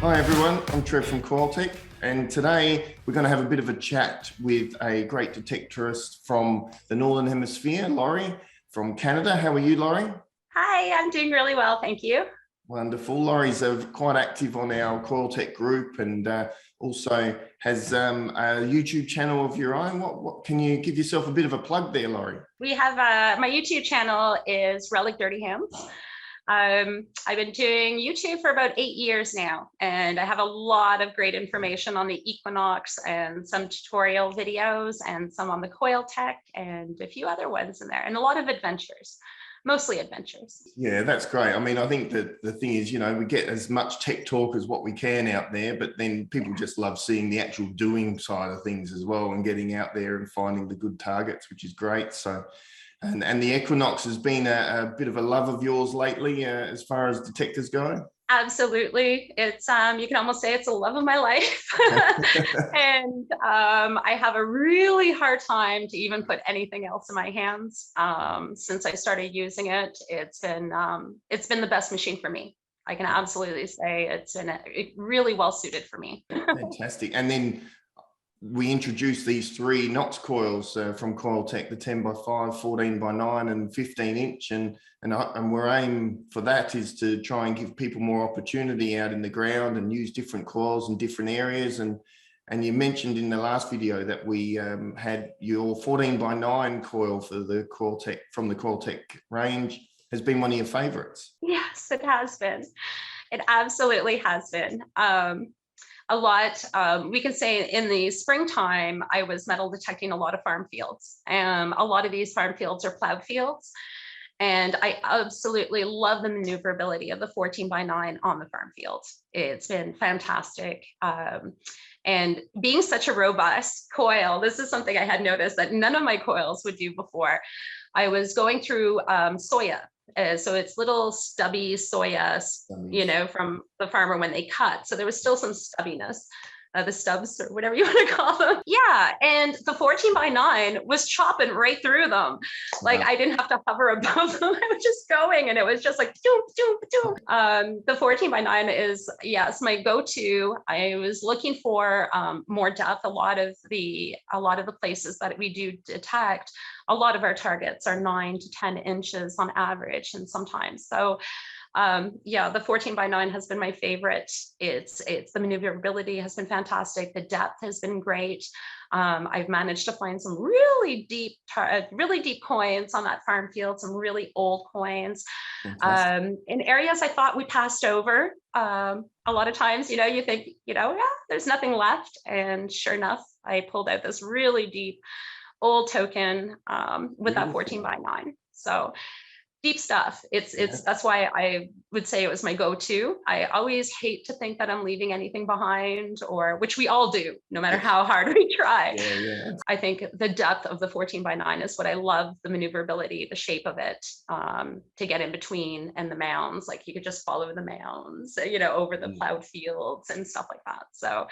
Hi everyone, I'm Trev from Coiltek, and today we're going to have a bit of a chat with a great detectorist from the Northern Hemisphere, Laurie from Canada. How are you, Laurie? Hi, I'm doing really well, thank you. Wonderful. Laurie's quite active on our Coiltek group and also has a YouTube channel of your own. What can you give yourself a bit of a plug there, Laurie? We have my YouTube channel is Relic Dirty Hands. I've been doing YouTube for about 8 years now, and I have a lot of great information on the Equinox and some tutorial videos and some on the Coiltek and a few other ones in there, and a lot of adventures, mostly adventures. Yeah, that's great. I mean, I think that the thing is, we get as much tech talk as what we can out there, but then people just love seeing the actual doing side of things as well and getting out there and finding the good targets, which is great. So, and the Equinox has been a bit of a love of yours lately as far as detectors go. Absolutely. It's you can almost say it's a love of my life. And I have a really hard time to even put anything else in my hands. Since I started using it, it's been the best machine for me. I can absolutely say it's really well suited for me. Fantastic. And then we introduced these three NOX coils from Coiltek, the 10 by 5, 14 by 9 and 15 inch. And we're aim for that is to try and give people more opportunity out in the ground and use different coils in different areas. And you mentioned in the last video that we had your 14 by 9 coil for the Coiltek from the Coiltek range has been one of your favorites. Yes, it has been. It absolutely has been. A lot, we can say in the springtime, I was metal detecting a lot of farm fields. A lot of these farm fields are plowed fields. And I absolutely love the maneuverability of the 14 by 9 on the farm field. It's been fantastic. And being such a robust coil, this is something I had noticed that none of my coils would do before. I was going through soya. So it's little stubby soya, from the farmer when they cut. So there was still some stubbiness, the stubs or whatever you want to call them. Yeah, and the 14 by 9 was chopping right through them. Like I didn't have to hover above them. I was just going, and it was just like doom, doom, doom. The 14 by 9 is yes my go-to. I was looking for more depth. A lot of the places that we do detect, a lot of our targets are 9 to 10 inches on average, and sometimes so. Yeah, the 14 by 9 has been my favorite. It's the maneuverability has been fantastic. The depth has been great. I've managed to find some really deep coins on that farm field, some really old coins in areas I thought we passed over. A lot of times, you think, yeah, there's nothing left. And sure enough, I pulled out this really deep old token with that 14 by 9. So deep stuff. That's why I would say it was my go-to. I always hate to think that I'm leaving anything behind, or which we all do, no matter how hard we try. Yeah. I think the depth of the 14 by 9 is what I love, the maneuverability, the shape of it, to get in between and the mounds. Like you could just follow the mounds, over the plowed fields and stuff like that. So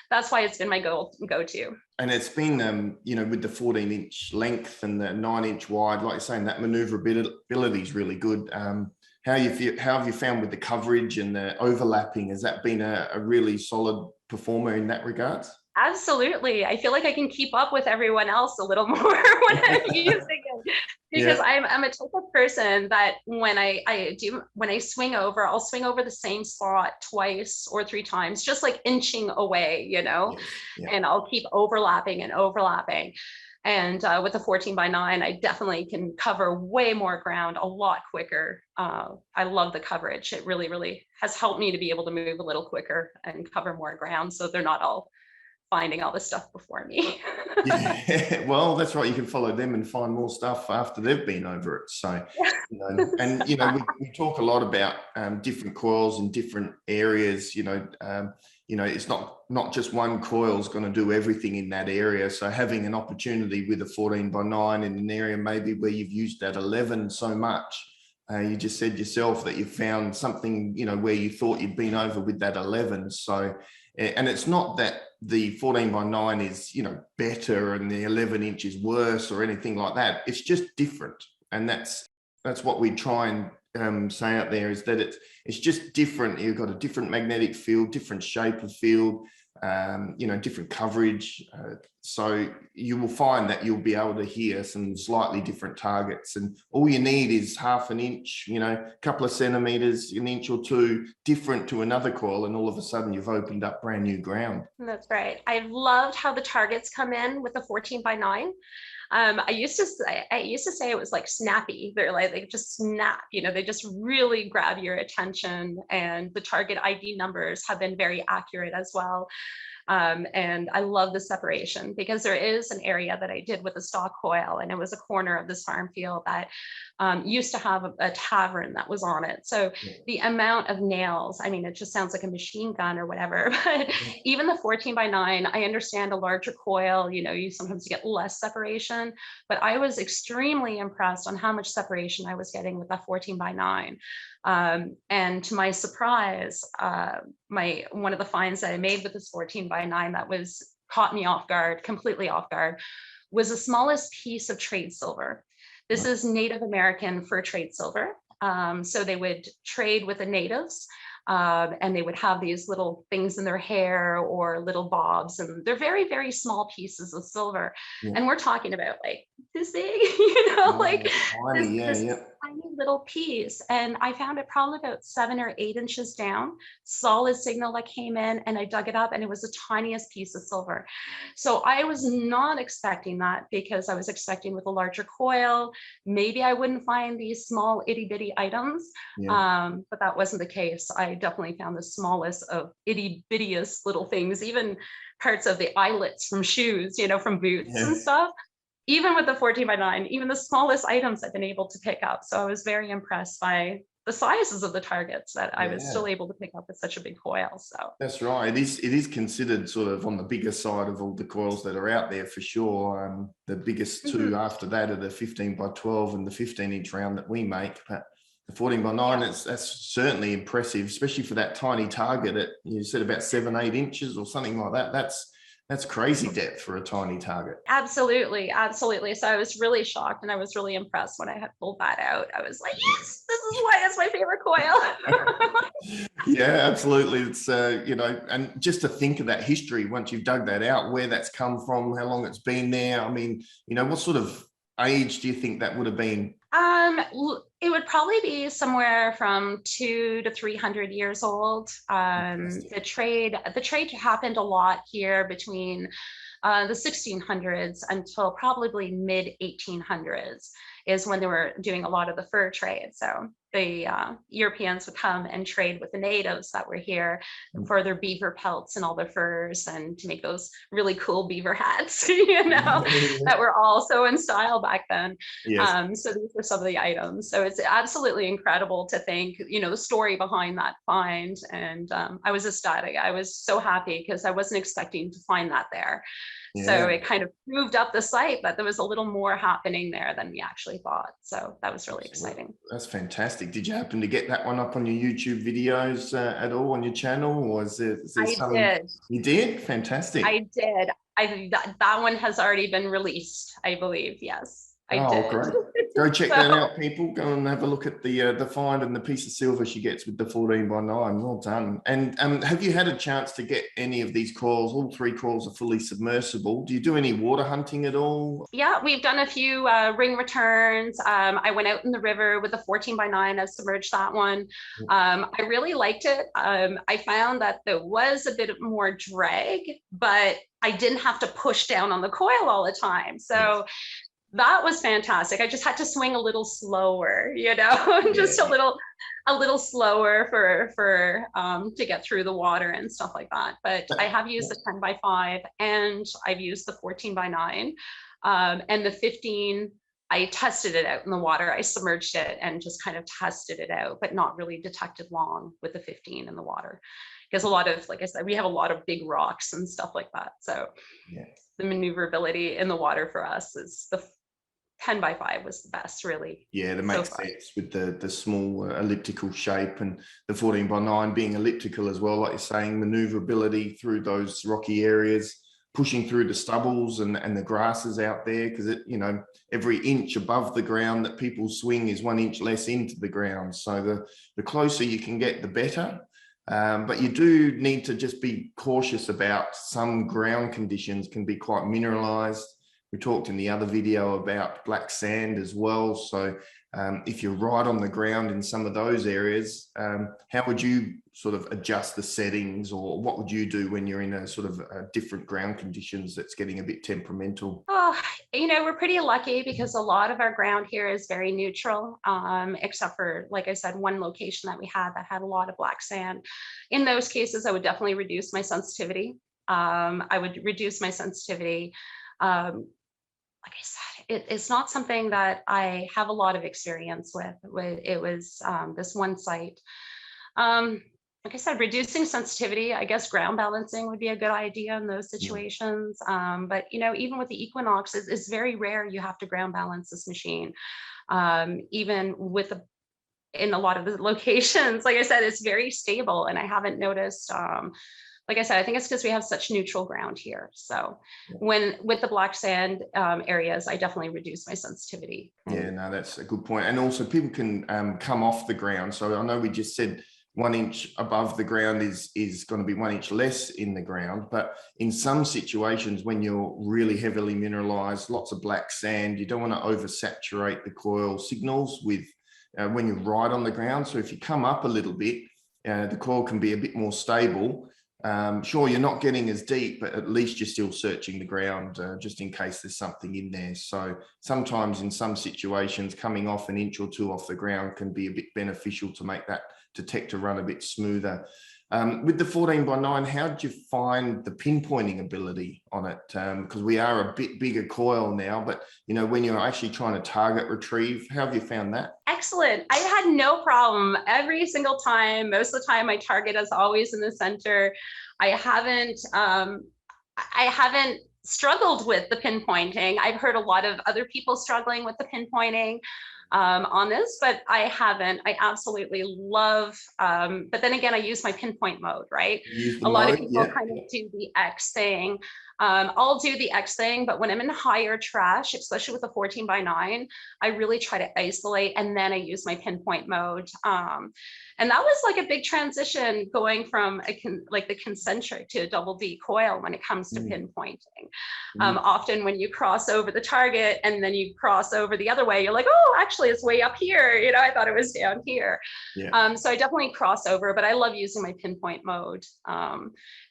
that's why it's been my go-to. And it's been, with the 14 inch length and the 9 inch wide, like you're saying, that maneuverability is really good. How have you found with the coverage and the overlapping? Has that been a really solid performer in that regard? Absolutely. I feel like I can keep up with everyone else a little more when I'm using it, because I'm a type of person that when I swing over, I'll swing over the same spot twice or 3 times, just like inching away, and I'll keep overlapping and overlapping. And with the 14 by 9, I definitely can cover way more ground a lot quicker. I love the coverage. It really, really has helped me to be able to move a little quicker and cover more ground, so they're not all finding all this stuff before me. Yeah, well, that's right. You can follow them and find more stuff after they've been over it. So, we talk a lot about different coils in different areas. It's not just one coil is going to do everything in that area. So having an opportunity with a 14 by 9 in an area maybe where you've used that 11 so much. You just said yourself that you found something, where you thought you'd been over with that 11. So, and it's not that the 14 by 9 is, better and the 11 inch is worse or anything like that. It's just different. And that's what we try say out there is that it's just different. You've got a different magnetic field, different shape of field, different coverage. So you will find that you'll be able to hear some slightly different targets, and all you need is half an inch, a couple of centimeters, an inch or two different to another coil, and all of a sudden you've opened up brand new ground. That's right. I loved how the targets come in with the 14x9. I used to say it was like snappy. They're like, they just snap, they just really grab your attention, and the target ID numbers have been very accurate as well. And I love the separation, because there is an area that I did with a stock coil, and it was a corner of this farm field that used to have a tavern that was on it. So the amount of nails, I mean, it just sounds like a machine gun or whatever, but even the 14x9, I understand a larger coil, you sometimes get less separation, but I was extremely impressed on how much separation I was getting with that 14x9. And to my surprise, one of the finds that I made with this 14x9 that caught me off guard, completely off guard, was the smallest piece of trade silver. This is Native American fur trade silver. So they would trade with the natives, and they would have these little things in their hair or little bobs, and they're very, very small pieces of silver. And we're talking about like this big, this tiny little piece. And I found it probably about 7 or 8 inches down, solid signal that came in, and I dug it up, and it was the tiniest piece of silver. So I was not expecting that, because I was expecting with a larger coil, maybe I wouldn't find these small itty bitty items. But that wasn't the case. I definitely found the smallest of itty bittiest little things, even parts of the eyelets from shoes, from boots and stuff. Even with the 14x9, even the smallest items I've been able to pick up. So I was very impressed by the sizes of the targets that I was still able to pick up with such a big coil. So that's right. It is considered sort of on the bigger side of all the coils that are out there, for sure. The biggest two after that are the 15x12 and the 15-inch round that we make. But the 14x9, that's certainly impressive, especially for that tiny target. You said about 7-8 inches or something like that. That's crazy depth for a tiny target. Absolutely. So I was really shocked, and I was really impressed when I had pulled that out. I was like, yes, this is why it's my favorite coil. Yeah, absolutely. It's, and just to think of that history, once you've dug that out, where that's come from, how long it's been there. I mean, what sort of age do you think that would have been? It would probably be somewhere from 200 to 300 years old. The trade happened a lot here between the 1600s until probably mid 1800s is when they were doing a lot of the fur trade. So the Europeans would come and trade with the natives that were here for their beaver pelts and all their furs, and to make those really cool beaver hats, that were all so in style back then. So these were some of the items. So it's absolutely incredible to think, the story behind that find. And I was ecstatic. I was so happy, because I wasn't expecting to find that there. So it kind of proved up the site that there was a little more happening there than we actually thought. So that was really exciting. That's fantastic. Did you happen to get that one up on your YouTube videos at all on your channel, or is there something? Did. You did? Fantastic. I did. That one has already been released, I believe. Yes. I did. Great. Go check that out, people. Go and have a look at the find and the piece of silver she gets with the 14x9. Well done. And have you had a chance to get any of these coils? All 3 coils are fully submersible. Do you do any water hunting at all? Yeah, we've done a few ring returns. I went out in the river with the 14x9. I submerged that one. I really liked it. I found that there was a bit more drag, but I didn't have to push down on the coil all the time. So that was fantastic. I just had to swing a little slower, just a little slower for to get through the water and stuff like that. But I have used the 10x5, and I've used the 14x9, and the 15. I tested it out in the water. I submerged it and just kind of tested it out, but not really detected long with the 15 in the water, because a lot of, like I said, we have a lot of big rocks and stuff like that. So the maneuverability in the water for us is the 10x5 was the best, really. Yeah, that makes sense with the small elliptical shape, and the 14x9 being elliptical as well, like you're saying, maneuverability through those rocky areas. pushing through the stubbles and the grasses out there, because it, you know, every inch above the ground that people swing is 1 inch less into the ground. So the closer you can get, the better. But you do need to just be cautious about some ground conditions can be quite mineralized. We talked in the other video about black sand as well. So if you're right on the ground in some of those areas, how would you sort of adjust the settings, or what would you do when you're in a sort of different ground conditions that's getting a bit temperamental? Oh, you know, we're pretty lucky because a lot of our ground here is very neutral, except for, like I said, one location that we had that had a lot of black sand. In those cases, I would definitely reduce my sensitivity. I would reduce my sensitivity. Like I said, it's not something that I have a lot of experience with. It was this one site. Like I said, reducing sensitivity, I guess ground balancing would be a good idea in those situations. But, you know, even with the Equinox, it's very rare you have to ground balance this machine. Even with in a lot of the locations, like I said, it's very stable, and I haven't noticed, like I said, I think it's because we have such neutral ground here. So when with the black sand areas, I definitely reduce my sensitivity. Yeah, no, that's a good point. And also people can come off the ground. So I know we just said 1 inch above the ground is going to be 1 inch less in the ground. But in some situations, when you're really heavily mineralized, lots of black sand, you don't want to oversaturate the coil signals with when you're right on the ground. So if you come up a little bit, the coil can be a bit more stable. Sure, you're not getting as deep, but at least you're still searching the ground just in case there's something in there. So sometimes in some situations, coming off 1 inch or 2 off the ground can be a bit beneficial to make that detector run a bit smoother. With the 14x9, how did you find the pinpointing ability on it? Because we are a bit bigger coil now, but you know, when you're actually trying to target retrieve, how have you found that? Excellent. I had no problem every single time. Most of the time, my target is always in the center. I haven't struggled with the pinpointing. I've heard a lot of other people struggling with the pinpointing on this, but I haven't. I absolutely love, but then again, I use my pinpoint mode, right? A lot of people kind of do the X thing. I'll do the X thing, but when I'm in higher trash, especially with the 14x9, I really try to isolate, and then I use my pinpoint mode. And that was like a big transition going from like the concentric to a double D coil when it comes to pinpointing. Often when you cross over the target and then you cross over the other way, you're like, oh, actually it's way up here. You know, I thought it was down here. So I definitely cross over, but I love using my pinpoint mode.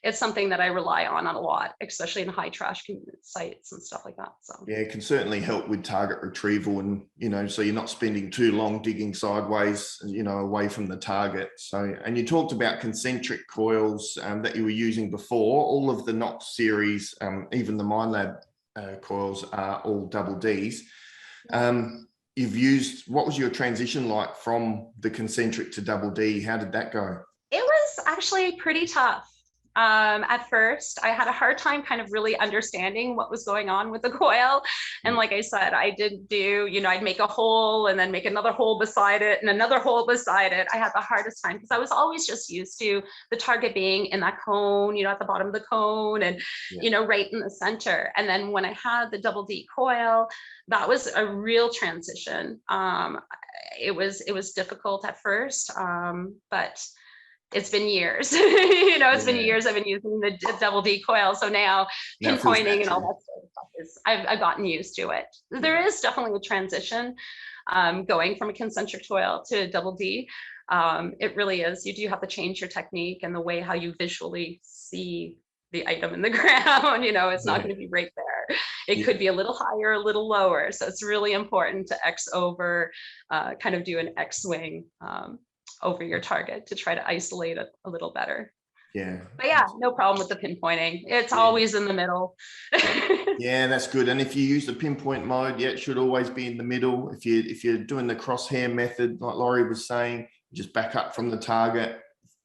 It's something that I rely on a lot, especially in high trash sites and stuff like that. So yeah, it can certainly help with target retrieval, and you know, so you're not spending too long digging sideways, you know, away from the target. So, and you talked about concentric coils that you were using before. All of the NOX series, even the MindLab coils, are all double Ds. You've used, what was your transition like from the concentric to double D? How did that go? It was actually pretty tough. At first, I had a hard time kind of really understanding what was going on with the coil. And like I said, I did do, you know, I'd make a hole and then make another hole beside it and another hole beside it. I had the hardest time because I was always just used to the target being in that cone, you know, at the bottom of the cone and, you know, right in the center. And then when I had the double D coil, that was a real transition. It was difficult at first, but it's been years. You know, it's been years I've been using the double D coil. So now pinpointing and all that sort of stuff is, I've gotten used to it. There is definitely a transition going from a concentric coil to a double D. It really is. You do have to change your technique and the way how you visually see the item in the ground. You know, it's not going to be right there. It could be a little higher, a little lower. So it's really important to X over, kind of do an X swing over your target to try to isolate it a little better. Yeah. But yeah, no problem with the pinpointing. It's always in the middle. Yeah, that's good. And if you use the pinpoint mode, yeah, it should always be in the middle. If you're doing the crosshair method, like Laurie was saying, just back up from the target,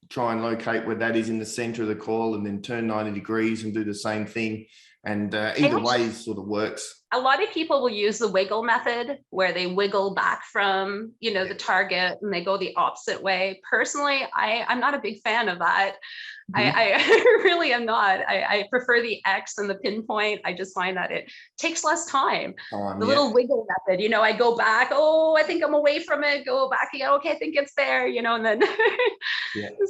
try and locate where that is in the center of the coil, and then turn 90 degrees and do the same thing. And either way sort of works. A lot of people will use the wiggle method where they wiggle back from, the target and they go the opposite way. Personally, I'm not a big fan of that. I really am not. I prefer the X and the pinpoint. I just find that it takes less time. The little wiggle method, I go back, oh, I think I'm away from it, go back again, okay, I think it's there, and then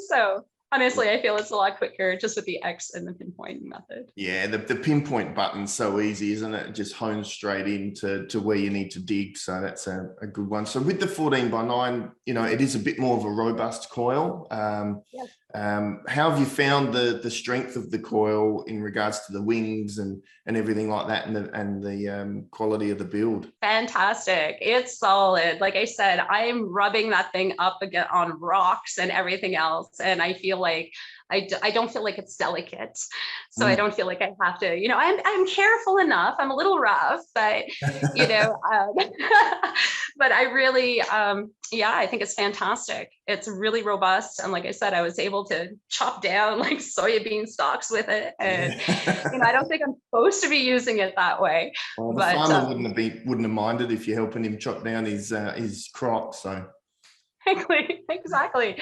so honestly, I feel it's a lot quicker just with the X and the pinpoint method. Yeah, the pinpoint button's so easy, isn't it? It just hones straight into where you need to dig. So that's a good one. So with the 14x9, it is a bit more of a robust coil. How have you found the strength of the coil in regards to the wings and everything like that, and the quality of the build? Fantastic. It's solid. Like I said, I'm rubbing that thing up again on rocks and everything else, and I feel like I don't feel like it's delicate. So I don't feel like I have to, I'm careful enough. I'm a little rough, but, but I really, I think it's fantastic. It's really robust. And like I said, I was able to chop down like soybean stalks with it. And, I don't think I'm supposed to be using it that way. Well, the farmer wouldn't have minded if you're helping him chop down his crop. So. Exactly.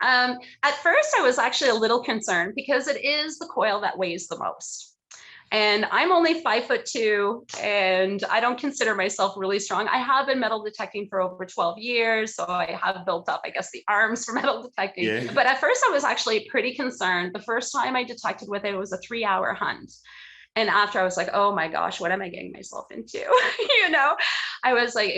At first, I was actually a little concerned because it is the coil that weighs the most. And I'm only 5'2", and I don't consider myself really strong. I have been metal detecting for over 12 years, so I have built up, I guess, the arms for metal detecting. Yeah. But at first, I was actually pretty concerned. The first time I detected with it was a 3-hour hunt. And after, I was like, oh my gosh, what am I getting myself into? I was like,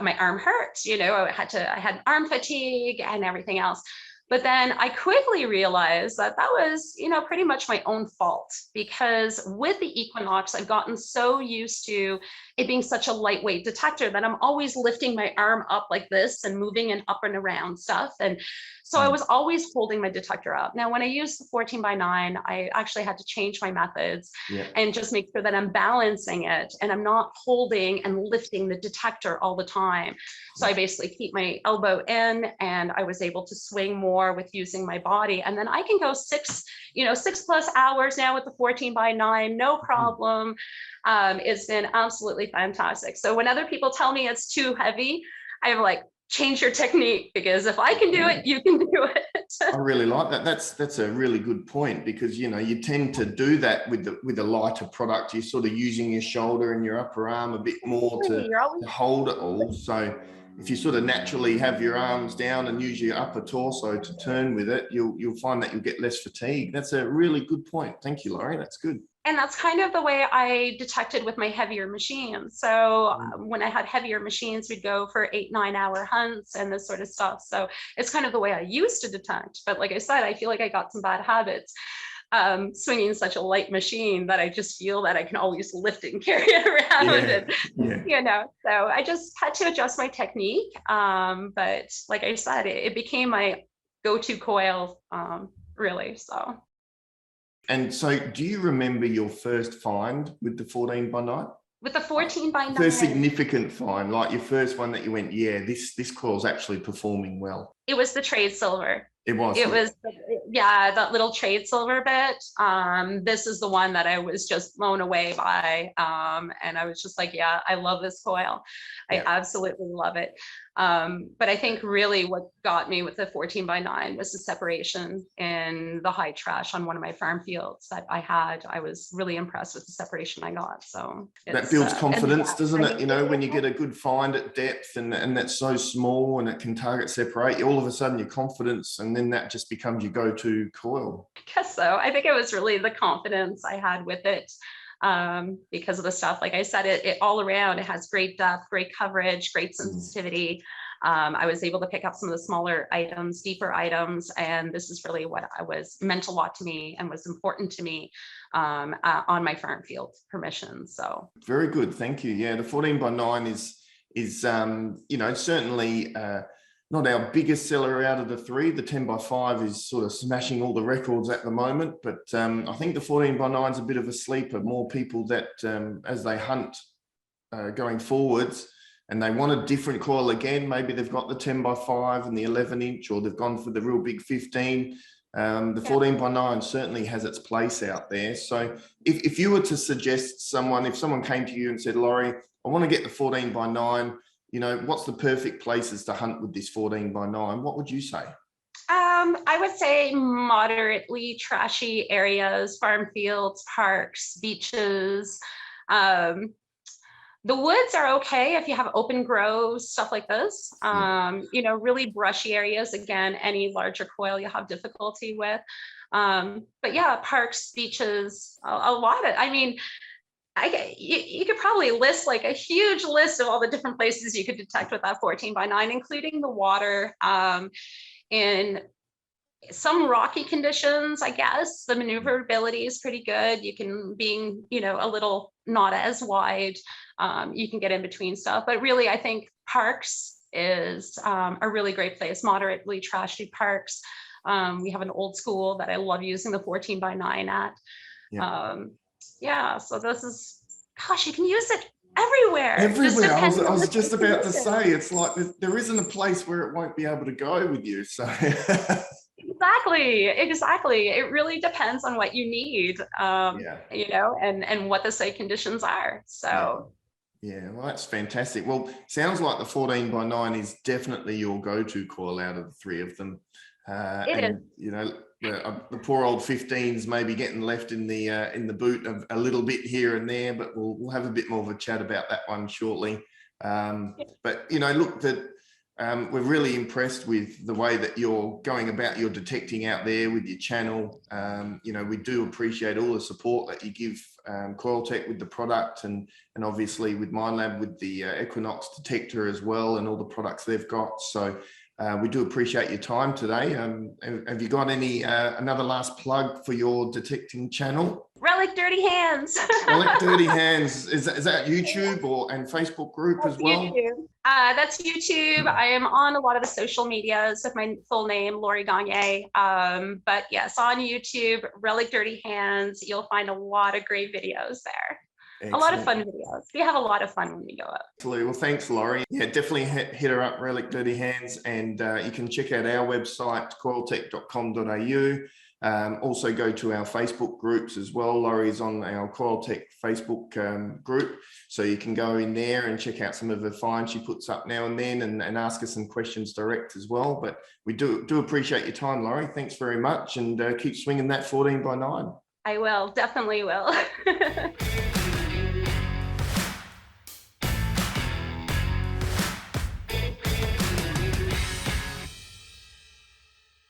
my arm hurt, I had arm fatigue and everything else. But then I quickly realized that was, pretty much my own fault, because with the Equinox, I've gotten so used to it being such a lightweight detector that I'm always lifting my arm up like this and moving and up and around stuff. And so I was always holding my detector up. Now, when I used the 14x9, I actually had to change my methods and just make sure that I'm balancing it and I'm not holding and lifting the detector all the time. So I basically keep my elbow in, and I was able to swing more with using my body. And then I can go 6+ hours now with the 14x9, no problem. It's been absolutely fantastic. So when other people tell me it's too heavy, I'm like, change your technique, because if I can do it, you can do it. I really like that. That's a really good point, because you tend to do that with a lighter product. You're sort of using your shoulder and your upper arm a bit more to hold it all. So if you sort of naturally have your arms down and use your upper torso to turn with it, you'll find that you'll get less fatigue. That's a really good point. Thank you, Laurie. That's good. And that's kind of the way I detected with my heavier machines. So when I had heavier machines, we'd go for 8-9 hour hunts and this sort of stuff. So it's kind of the way I used to detect. But like I said, I feel like I got some bad habits swinging such a light machine that I just feel that I can always lift it and carry it around. So I just had to adjust my technique. But like I said, it became my go-to coil, really, so. And so do you remember your first find with the 14x9? With the 14x9? First significant find, like your first one that you went, this coil's actually performing well. It was the trade silver. It was that little trade silver bit. This is the one that I was just blown away by. And I was just like, I love this coil. I absolutely love it. But I think really what got me with the 14x9 was the separation in the high trash on one of my farm fields that I had. I was really impressed with the separation I got. So that builds confidence, doesn't it? When you get a good find at depth and that's so small and it can target separate, all of a sudden your confidence, and then that just becomes your go-to coil. I guess so. I think it was really the confidence I had with it. Because of the stuff, like I said, it all around, it has great depth, great coverage, great sensitivity. I was able to pick up some of the smaller items, deeper items, and this is really what meant a lot to me and was important to me on my farm field permission. So very good, thank you. Yeah, the 14x9 is certainly not our biggest seller out of the three. The 10x5 is sort of smashing all the records at the moment, but I think the 14x9 is a bit of a sleeper. More people that as they hunt going forwards and they want a different coil again, maybe they've got the 10x5 and the 11-inch, or they've gone for the real big 15. The 14 by 9 certainly has its place out there. So if you were to suggest someone, if someone came to you and said, Laurie, I want to get the 14 by 9, you know, what's the perfect places to hunt with this 14 by 9? What would you say? I would say moderately trashy areas, farm fields, parks, beaches. The woods are okay if you have open groves, stuff like this. You know, really brushy areas, again, any larger coil you'll have difficulty with. But yeah, parks, beaches, a lot of, I mean, you could probably list like a huge list of all the different places you could detect with that 14 by 9, including the water. In some rocky conditions, I guess the maneuverability is pretty good. You can, being, you know, a little not as wide, you can get in between stuff. But really, I think parks is a really great place, moderately trashy parks. We have an old school that I love using the 14 by 9 at. Yeah, so this is, gosh, you can use it everywhere. Everywhere. I was just about to say, it's like there isn't a place where it won't be able to go with you. So exactly. It really depends on what you need, you know, and what the site conditions are. So yeah, well, that's fantastic. Well, sounds like the 14 by 9 is definitely your go-to coil out of the three of them. It is. You know, the poor old 15s maybe getting left in the boot a little bit here and there, but we'll have a bit more of a chat about that one shortly. But you know, look, that we're really impressed with the way that you're going about your detecting out there with your channel. You know, we do appreciate all the support that you give Coiltek with the product, and obviously with Minelab with the Equinox detector as well, and all the products they've got. So we do appreciate your time today. Have you got any another last plug for your detecting channel? Relic Dirty Hands. Relic Dirty Hands. Is that YouTube and Facebook group as well? YouTube. That's YouTube. I am on a lot of the social medias with my full name, Laurie Gagne. But yes, on YouTube, Relic Dirty Hands, you'll find a lot of great videos there. Excellent. A lot of fun videos. We have a lot of fun when we go up. Well, thanks, Laurie. Yeah, definitely hit her up, Relic Dirty Hands, and you can check out our website, coiltek.com.au. Also go to our Facebook groups as well. Laurie's on our Coiltek Facebook group, so you can go in there and check out some of the finds she puts up now and then, and ask her some questions direct as well. But we do appreciate your time, Laurie. Thanks very much, and keep swinging that 14 by 9. I will, definitely will.